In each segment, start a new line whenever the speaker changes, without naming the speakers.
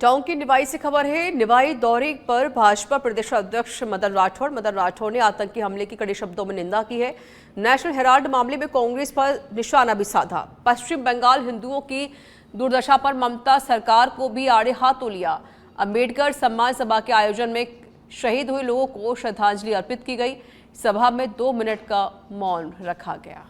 Town की निवाई से खबर है। निवाई दौरे पर भाजपा प्रदेश अध्यक्ष मदन राठौड़ ने आतंकी हमले की कड़े शब्दों में निंदा की है। नेशनल हेराल्ड मामले में कांग्रेस पर निशाना भी साधा। पश्चिम बंगाल हिंदुओं की दुर्दशा पर ममता सरकार को भी आड़े हाथों लिया। अम्बेडकर सम्मान सभा के आयोजन में शहीद हुए लोगों को श्रद्धांजलि अर्पित की गई। सभा में 2 मिनट का मौन रखा गया।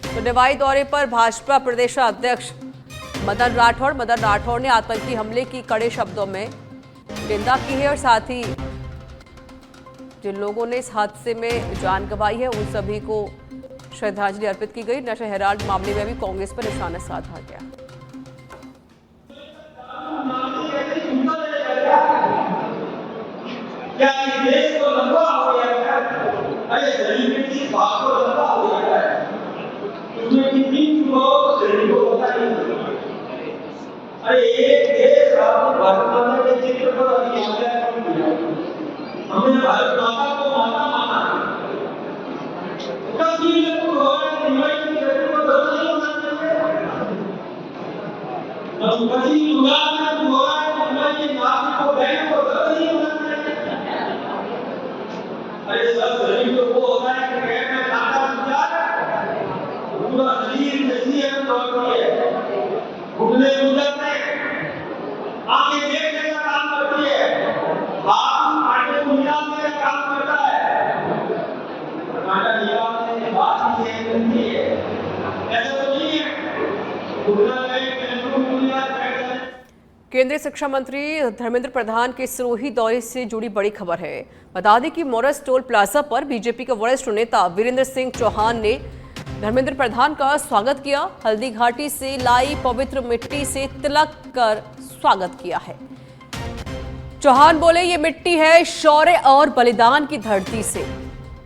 तो निवाई दौरे पर भाजपा प्रदेश अध्यक्ष मदन राठौड़ ने आतंकी हमले की कड़े शब्दों में निंदा की है और साथ ही जिन लोगों ने इस हादसे में जान गंवाई है उन सभी को श्रद्धांजलि अर्पित की गई। नेशनल हेराल्ड मामले में भी कांग्रेस पर निशाना साधा गया।
क्या देश को लंबा हो गया है? अरे गरीब की बात को लंबा हो गया है। उसमें कितनी लोग गरीब को पता नहीं। अरे एक देश आपने भारत माता के चित्र पर अधिकार किया। हमने भारत माता को माता माना। कभी लोग और निवाई की धरती को बदल नहीं होना चाहिए। हम कभी दुनिया में दुआएं निवाई के नाम को बैंक को बदल नहीं होना चाहिए। अरे सब गरीब लोग वो होता है कि पेट में खाना मिल जाए पूरा शरीर जैसी है दौड़ती है, घुटने मिल जाते हैं, आंखें देखने का काम करती है, हाथ आटे को मिलाने का काम करता है, आटा निकालने की बात ही है करती है। ऐसा तो नहीं है घुटना
केंद्रीय शिक्षा मंत्री धर्मेंद्र प्रधान के सिरोही दौरे से जुड़ी बड़ी खबर है। बता दें कि मोरस टोल प्लाजा पर बीजेपी के वरिष्ठ नेता वीरेंद्र सिंह चौहान ने धर्मेंद्र प्रधान का स्वागत किया। हल्दी घाटी से लाई पवित्र मिट्टी से तिलक कर स्वागत किया है। चौहान बोले, ये मिट्टी है शौर्य और बलिदान की धरती से।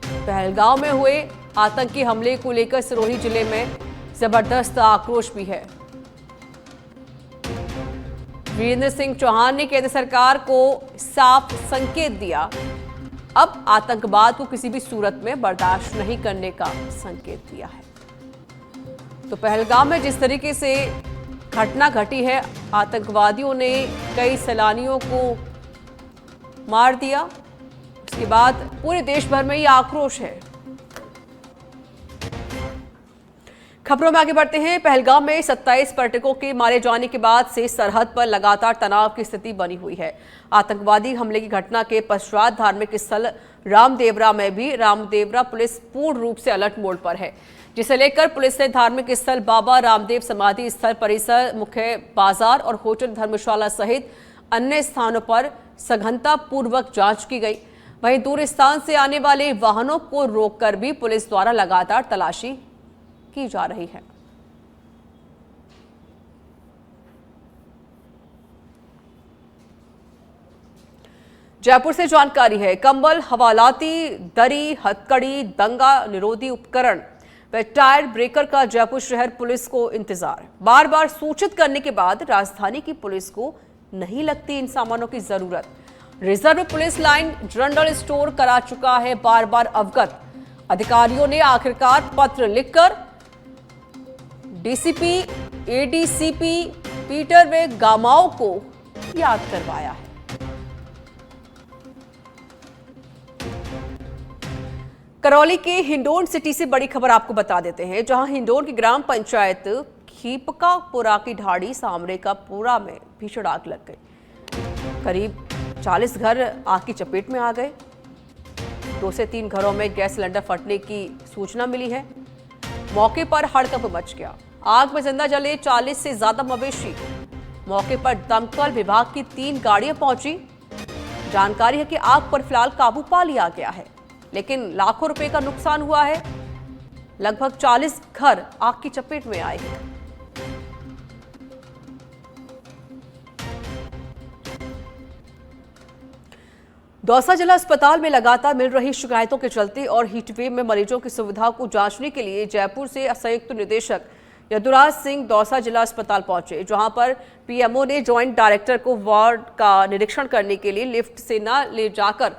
पहलगांव में हुए आतंकी हमले को लेकर सिरोही जिले में जबरदस्त आक्रोश भी है। वीरेंद्र सिंह चौहान ने केंद्र सरकार को साफ संकेत दिया। अब आतंकवाद को किसी भी सूरत में बर्दाश्त नहीं करने का संकेत दिया है। तो पहलगाम में जिस तरीके से घटना घटी है, आतंकवादियों ने कई सैलानियों को मार दिया। उसके बाद पूरे देश भर में ये आक्रोश है। खबरों में आगे बढ़ते हैं। पहलगाम में 27 पर्यटकों के मारे जाने के बाद से सरहद पर लगातार तनाव की स्थिति बनी हुई है। आतंकवादी हमले की घटना के पश्चात धार्मिक स्थल रामदेवरा में भी रामदेवरा पुलिस पूर्ण रूप से अलर्ट मोड पर है, जिसे लेकर पुलिस ने धार्मिक स्थल बाबा रामदेव समाधि स्थल परिसर, मुख्य बाजार और होटल धर्मशाला सहित अन्य स्थानों पर सघनता पूर्वक जांच की गई। वहीं दूर स्थान से आने वाले वाहनों को रोककर भी पुलिस द्वारा लगातार तलाशी की जा रही है। जयपुर से जानकारी है। कंबल, हवालाती, दरी, हथकड़ी, दंगा निरोधी उपकरण व टायर ब्रेकर का जयपुर शहर पुलिस को इंतजार। बार बार सूचित करने के बाद राजधानी की पुलिस को नहीं लगती इन सामानों की जरूरत। Reserve police line general store करा चुका है बार बार अवगत। अधिकारियों ने आखिरकार पत्र लिखकर डीसीपी, एडीसीपी पीटर वे गामाओ को याद करवाया है। करौली के हिंडोन सिटी से बड़ी खबर आपको बता देते हैं, जहां हिंडोन की ग्राम पंचायत खीपकापुरा की ढाड़ी सामरे का पुरा में भीषण आग लग गई। करीब 40 घर आग की चपेट में आ गए। 2 से 3 घरों में गैस सिलेंडर फटने की सूचना मिली है। मौके पर हड़कंप मच गया। आग में जिंदा जले 40 से ज्यादा मवेशी। मौके पर दमकल विभाग की 3 गाड़ियां पहुंची। जानकारी है कि आग पर फिलहाल काबू पा लिया गया है, लेकिन लाखों रुपए का नुकसान हुआ है। लगभग 40 घर आग की चपेट में आए हैं। दौसा जिला अस्पताल में लगातार मिल रही शिकायतों के चलते और हीटवेव में मरीजों की सुविधा को जांचने के लिए जयपुर से संयुक्त निदेशक यदुराज सिंह दौसा जिला अस्पताल पहुंचे, जहां पर पीएमओ ने ज्वाइंट डायरेक्टर को वार्ड का निरीक्षण करने के लिए लिफ्ट से न ले जाकर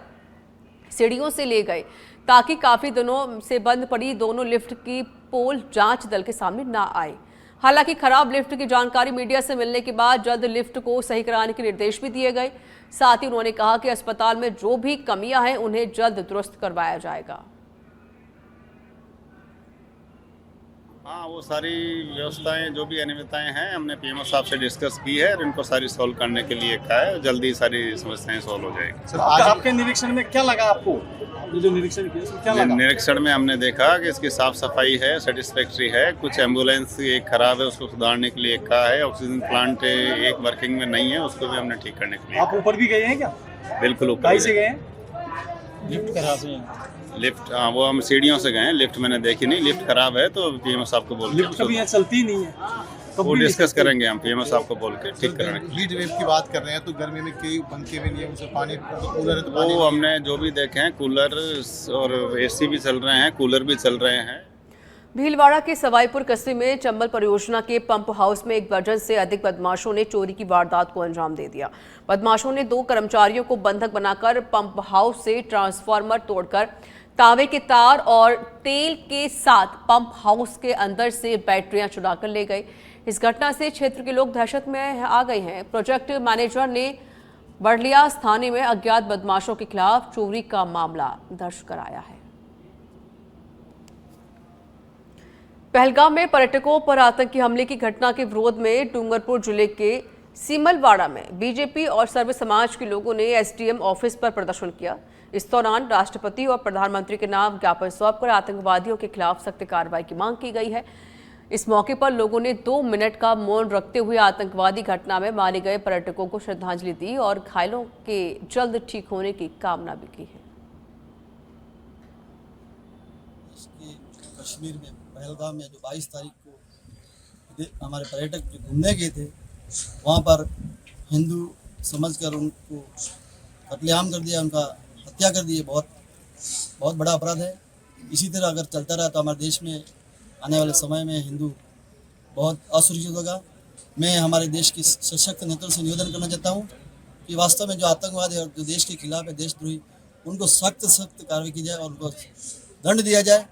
सीढ़ियों से ले गए, ताकि काफी दिनों से बंद पड़ी दोनों लिफ्ट की पोल जांच दल के सामने ना आए। हालांकि खराब लिफ्ट की जानकारी मीडिया से मिलने के बाद जल्द लिफ्ट को सही कराने के निर्देश भी दिए गए। साथ ही उन्होंने कहा कि अस्पताल में जो भी कमियां हैं उन्हें जल्द दुरुस्त करवाया जाएगा।
हाँ, वो सारी व्यवस्थाएं जो भी अनियमितताएं हैं हमने पीएमओ साहब से डिस्कस की है और इनको सारी सॉल्व करने के लिए कहा है। जल्दी सारी समस्याएं सॉल्व हो जाएगी।
सर आज आपके निरीक्षण में क्या लगा आपको? ये जो निरीक्षण किया उसमें क्या लगा?
निरीक्षण में हमने देखा कि इसकी साफ सफाई है, सेटिस्फैक्ट्री है। कुछ एम्बुलेंस एक खराब है, उसको सुधारने के लिए कहा है। ऑक्सीजन प्लांट एक वर्किंग में नहीं है, उसको भी हमने ठीक करने के लिए।
आप ऊपर भी गए हैं क्या?
बिल्कुल ऊपर
कहीं से गए हैं? लिफ्ट खराब है।
लिफ्ट, हाँ, वो हम सीढ़ियों से गए हैं। लिफ्ट मैंने देखी नहीं, लिफ्ट खराब है तो पीएमओ साहब को बोल
लिफ्ट कभी यहाँ चलती नहीं है,
वो डिस्कस करेंगे हम पीएमओ साहब को बोल के ठीक कराने।
हीट वेव की बात कर रहे हैं तो गर्मी में कई पंखे भी नहीं है, उसे पानी कूलर है तो पानी
वो हमने जो भी देखे हैं, कूलर और एसी भी चल रहे हैं, कूलर भी चल रहे हैं।
भीलवाड़ा के सवाईपुर कस्बे में चंबल परियोजना के पंप हाउस में एक दर्जन से अधिक बदमाशों ने चोरी की वारदात को अंजाम दे दिया। बदमाशों ने 2 कर्मचारियों को बंधक बनाकर पंप हाउस से ट्रांसफार्मर तोड़कर तांबे के तार और तेल के साथ पंप हाउस के अंदर से बैटरियां चुराकर ले गए। इस घटना से क्षेत्र के लोग दहशत में आ गए हैं। प्रोजेक्ट मैनेजर ने बड़लियास थाने में अज्ञात बदमाशों के खिलाफ चोरी का मामला दर्ज कराया है। पहलगाम में पर्यटकों पर आतंकी हमले की घटना के विरोध में डूंगरपुर जिले के सीमलवाड़ा में बीजेपी और सर्व समाज के लोगों ने एसडीएम ऑफिस पर प्रदर्शन किया। इस दौरान राष्ट्रपति और प्रधानमंत्री के नाम ज्ञापन सौंपकर आतंकवादियों के खिलाफ सख्त कार्रवाई की मांग की गई है। इस मौके पर लोगों ने 2 मिनट का मौन रखते हुए आतंकवादी घटना में मारे गए पर्यटकों को श्रद्धांजलि दी और घायलों के जल्द ठीक होने की कामना भी की है।
कश्मीर में पहलगाम में जो 22 तारीख को हमारे पर्यटक जो घूमने गए थे, वहाँ पर हिंदू समझकर उनको कत्लेआम कर दिया, उनका हत्या कर दी। बहुत बड़ा अपराध है। इसी तरह अगर चलता रहा तो हमारे देश में आने वाले समय में हिंदू बहुत असुरक्षित होगा। मैं हमारे देश के सशक्त नेतृत्व से निवेदन करना चाहता हूँ कि वास्तव में जो आतंकवाद है और जो देश के खिलाफ है, देशद्रोही, उनको सख्त कार्रवाई की जाए और उनको दंड दिया जाए,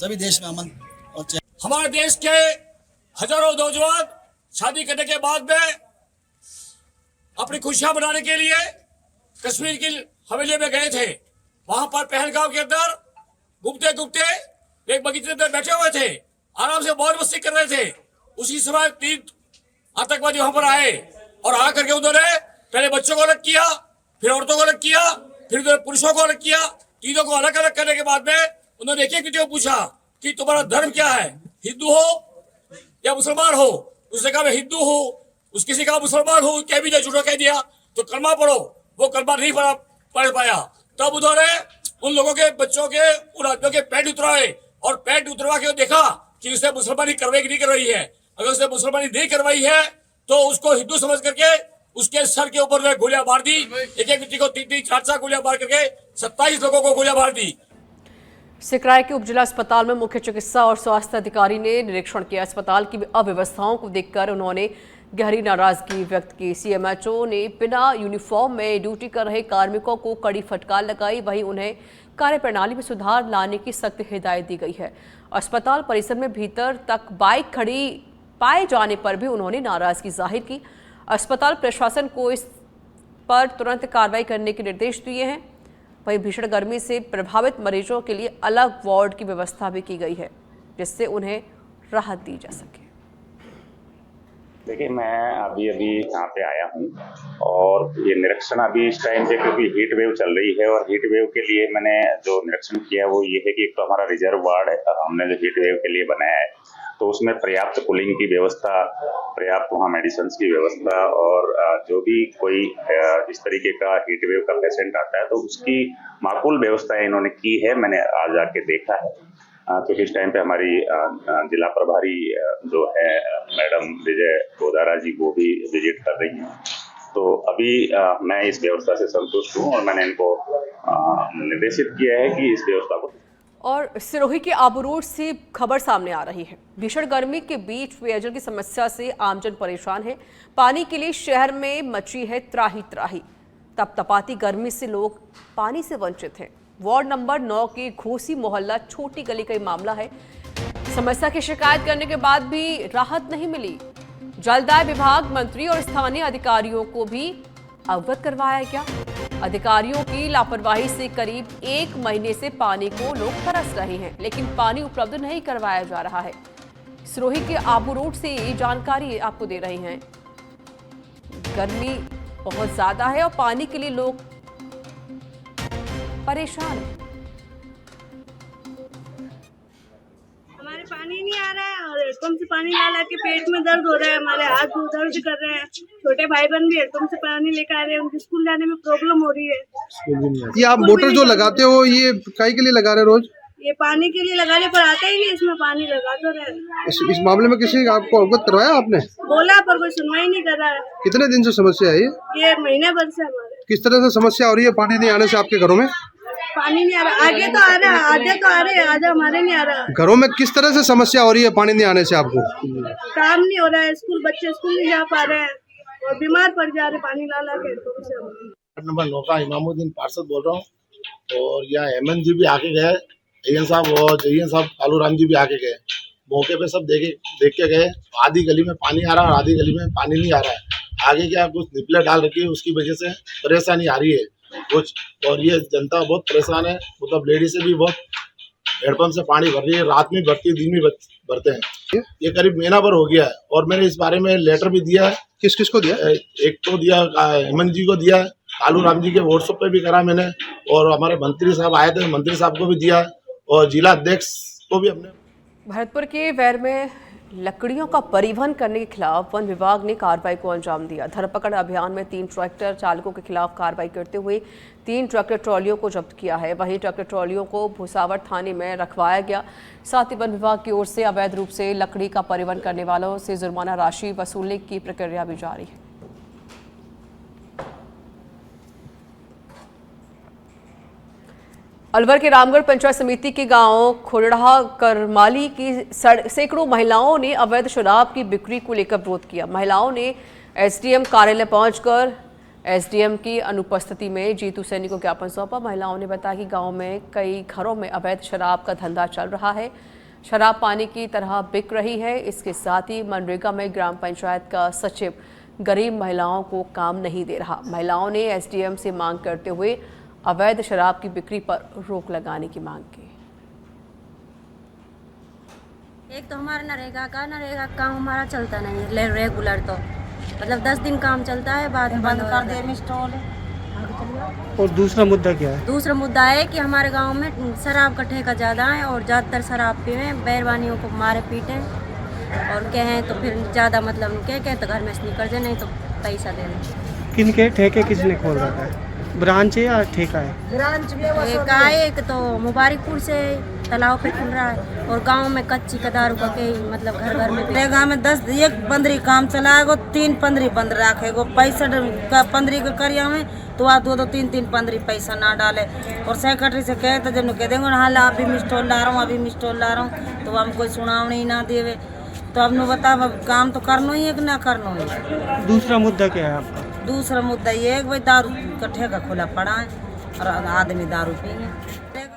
तभी देश में अमन और
हमारे देश के हजारों नौजवान शादी करने के बाद में अपनी खुशियां मनाने के लिए कश्मीर की हवेली में गए थे। वहां पर पहलगाम के अंदर घूमते घूमते एक बगीचे के अंदर बैठे हुए थे, आराम से मौज मस्ती कर रहे थे। उसी समय 3 आतंकवादी वहां पर आए और आकर के उन्होंने पहले बच्चों को अलग किया, फिर औरतों को अलग किया, फिर उन्होंने पुरुषों को अलग किया। तीनों को अलग अलग करने के बाद में उन्होंने एक व्यक्ति को पूछा कि तुम्हारा धर्म क्या है, हिंदू हो या मुसलमान हो? उसने कहा मैं हिंदू हूँ। उस किसी का मुसलमान हूँ, क्या भी झूठा कह दिया, तो कलमा पढ़ो। वो कलमा नहीं पढ़ पाया। तब उन्होंने उन लोगों के बच्चों के उन आदमियों के पैंट उतरवाए और पैंट उतरवा के देखा कि उसने मुसलमानी करवाई कि नहीं करवाई है। अगर उसने मुसलमानी नहीं करवाई है तो उसको हिंदू समझ करके उसके सर के ऊपर गोलियां मार दी। एक व्यक्ति को 3-3, 4-4 गोलियां मार करके 27 लोगों को गोलियां मार दी।
सिकराय के उपजिला अस्पताल में मुख्य चिकित्सा और स्वास्थ्य अधिकारी ने निरीक्षण किया। अस्पताल की अव्यवस्थाओं को देखकर उन्होंने गहरी नाराजगी व्यक्त की। सीएमएचओ ने बिना यूनिफॉर्म में ड्यूटी कर रहे कार्मिकों को कड़ी फटकार लगाई। वहीं उन्हें कार्यप्रणाली में सुधार लाने की सख्त हिदायत दी गई है। अस्पताल परिसर में भीतर तक बाइक खड़ी पाए जाने पर भी उन्होंने नाराजगी जाहिर की। अस्पताल प्रशासन को इस पर तुरंत कार्रवाई करने के निर्देश दिए हैं। वहीं भीषण गर्मी से प्रभावित मरीजों के लिए अलग वार्ड की व्यवस्था भी की गई है, जिससे उन्हें राहत दी जा सके।
देखिए, मैं अभी यहाँ पे आया हूँ और ये निरीक्षण अभी इस टाइम पे, क्योंकि हीट वेव चल रही है और हीट वेव के लिए मैंने जो निरीक्षण किया वो ये है कि एक तो हमारा रिजर्व वार्ड है, हमने जो हीट वेव के लिए बनाया है, तो उसमें पर्याप्त कूलिंग की व्यवस्था, पर्याप्त वहाँ मेडिसिन की व्यवस्था और जो भी कोई इस तरीके का हीट वेव का पेशेंट आता है तो उसकी माकूल व्यवस्था इन्होंने की है। मैंने आज आके देखा है, क्योंकि इस टाइम पे हमारी जिला प्रभारी जो है मैडम विजय गोदारा जी वो भी विजिट कर रही हैं। तो अभी मैं इस व्यवस्था से संतुष्ट हूँ और मैंने इनको निर्देशित किया है कि इस व्यवस्था को।
और सिरोही के आबू रोड से खबर सामने आ रही है। भीषण गर्मी के बीच पेयजल की समस्या से आमजन परेशान है। पानी के लिए शहर में मची है त्राही त्राही। तपतपाती गर्मी से लोग पानी से वंचित हैं। वार्ड नंबर 9 के घोसी मोहल्ला छोटी गली का मामला है। समस्या की शिकायत करने के बाद भी राहत नहीं मिली। जलदाय विभाग मंत्री और स्थानीय अधिकारियों को भी अवगत करवाया गया। अधिकारियों की लापरवाही से करीब 1 महीने से पानी को लोग तरस रहे हैं, लेकिन पानी उपलब्ध नहीं करवाया जा रहा है। सिरोही के आबू रोड से ये जानकारी आपको दे रहे हैं। गर्मी बहुत ज्यादा है और पानी के लिए लोग परेशान हैं।
हमारे पानी नहीं आ रहा है और हेडपम्प से पानी ला के पेट में दर्द हो रहा है, हमारे हाथ दर्द कर रहे हैं। छोटे भाई बहन भी हेडपम्प से पानी लेकर आ रहे हैं, उनके स्कूल जाने में प्रॉब्लम हो रही है।
ये आप मोटर जो लगाते हो ये काय के लिए लगा रहे हो रोज?
ये पानी के लिए लगाने पर आता ही नहीं, इसमें पानी लगा तो रहे।
इस मामले में किसी आपको अवगत करवाया आपने?
बोला पर कोई सुनवाई नहीं कर रहा है।
कितने दिन से समस्या है
ये महीने भर से हमारे।
किस तरह से समस्या हो रही है पानी नहीं आने से आपके घरों में?
पानी नहीं आ रहा, आगे तो आ रहा है, आधे तो आ रहे हैं, आधा हमारे नहीं आ रहा।
घरों में किस तरह से समस्या हो रही है पानी नहीं आने से आपको?
काम नहीं हो रहा है, स्कूल बच्चे स्कूल नहीं जा पा रहे हैं और बीमार पड़ जा रहे पानी ला के।
नंबर 9 का इमामुद्दीन पार्षद बोल रहा हूँ और यहाँ एमएन जी भी आके गए, अय्यन साहब और जयन साहब कालू राम जी भी आके गए। मौके पे सब देख के गए। आधी गली में पानी आ रहा है और आधी गली में पानी नहीं आ रहा है। आगे क्या कुछ निपले डाल रखी है, उसकी वजह से परेशानी आ रही है कुछ। और ये जनता बहुत परेशान है, मतलब लेडीज से भी बहुत हेडपम्प से पानी भर रही है, रात में भरती है, दिन में भरते हैं। ये करीब महीना भर हो गया है और मैंने इस बारे में लेटर भी दिया है। किस को दिया? एक तो दिया हेमंत जी को दिया, कालू राम जी के व्हाट्सएप पे भी करा मैंने, और हमारे मंत्री साहब आए थे, मंत्री साहब को भी दिया और जिला अध्यक्ष को भी हमने।
भरतपुर के वैर में लकड़ियों का परिवहन करने के खिलाफ वन विभाग ने कार्रवाई को अंजाम दिया। धरपकड़ अभियान में 3 ट्रैक्टर चालकों के खिलाफ कार्रवाई करते हुए 3 ट्रैक्टर ट्रॉलियों को जब्त किया है। वहीं ट्रैक्टर ट्रॉलियों को भुसावर थाने में रखवाया गया। साथ ही वन विभाग की ओर से अवैध रूप से लकड़ी का परिवहन करने वालों से जुर्माना राशि वसूलने की प्रक्रिया भी जारी है। अलवर के रामगढ़ पंचायत समिति के गांव खोरड़ा करमाली की सैकड़ों महिलाओं ने अवैध शराब की बिक्री को लेकर विरोध किया। महिलाओं ने एसडीएम कार्यालय पहुंचकर एसडीएम की अनुपस्थिति में जीतू सैनी को ज्ञापन सौंपा। महिलाओं ने बताया कि गांव में कई घरों में अवैध शराब का धंधा चल रहा है, शराब पानी की तरह बिक रही है। इसके साथ ही मनरेगा में ग्राम पंचायत का सचिव गरीब महिलाओं को काम नहीं दे रहा। महिलाओं ने एसडीएम से मांग करते हुए अवैध शराब की बिक्री पर रोक लगाने की मांग की।
एक तो हमारा नरेगा का काम हमारा चलता नहीं है रेगुलर, तो मतलब 10 दिन काम चलता है, बाद बंद कर दे स्टॉल।
और दूसरा मुद्दा क्या है?
दूसरा मुद्दा है कि हमारे गांव में शराब का ठेका ज़्यादा है और ज़्यादातर शराब पीवे, बैरवानियों को मारे पीटे और कहें तो फिर ज़्यादा मतलब कहें तो घर में से निकल जाए, नहीं तो पैसा दे दें।
किनके ठेके किसने खोल रखा है? ब्रांच है या ठेका है?
ब्रांच में एक तो मुबारकपुर से तालाब पे खुल रहा है और गांव में कच्ची का दारू का के मतलब घर घर में
गाँव में 10 एक पंद्री काम चलाएगो, 3 पंद्री बंद रखेगो, पैसा का पंद्री का करिया में तो आ 2-2 3-3 पंद्री पैसा ना डाले। और सेक्रेटरी से कहे तो जब कह देंगे हाँ अभी मिस्टोल ला रहा हूँ, अभी मिस्टोल ला रहा हूँ, तो हम कोई सुनावनी ना देवे। तो अब बता काम तो करना ही है कि ना करना ही।
दूसरा मुद्दा क्या है आपका?
दूसरा मुद्दा ये है कि भाई दारू का ठेका खुला पड़ा है और आदमी दारू पिएंगे।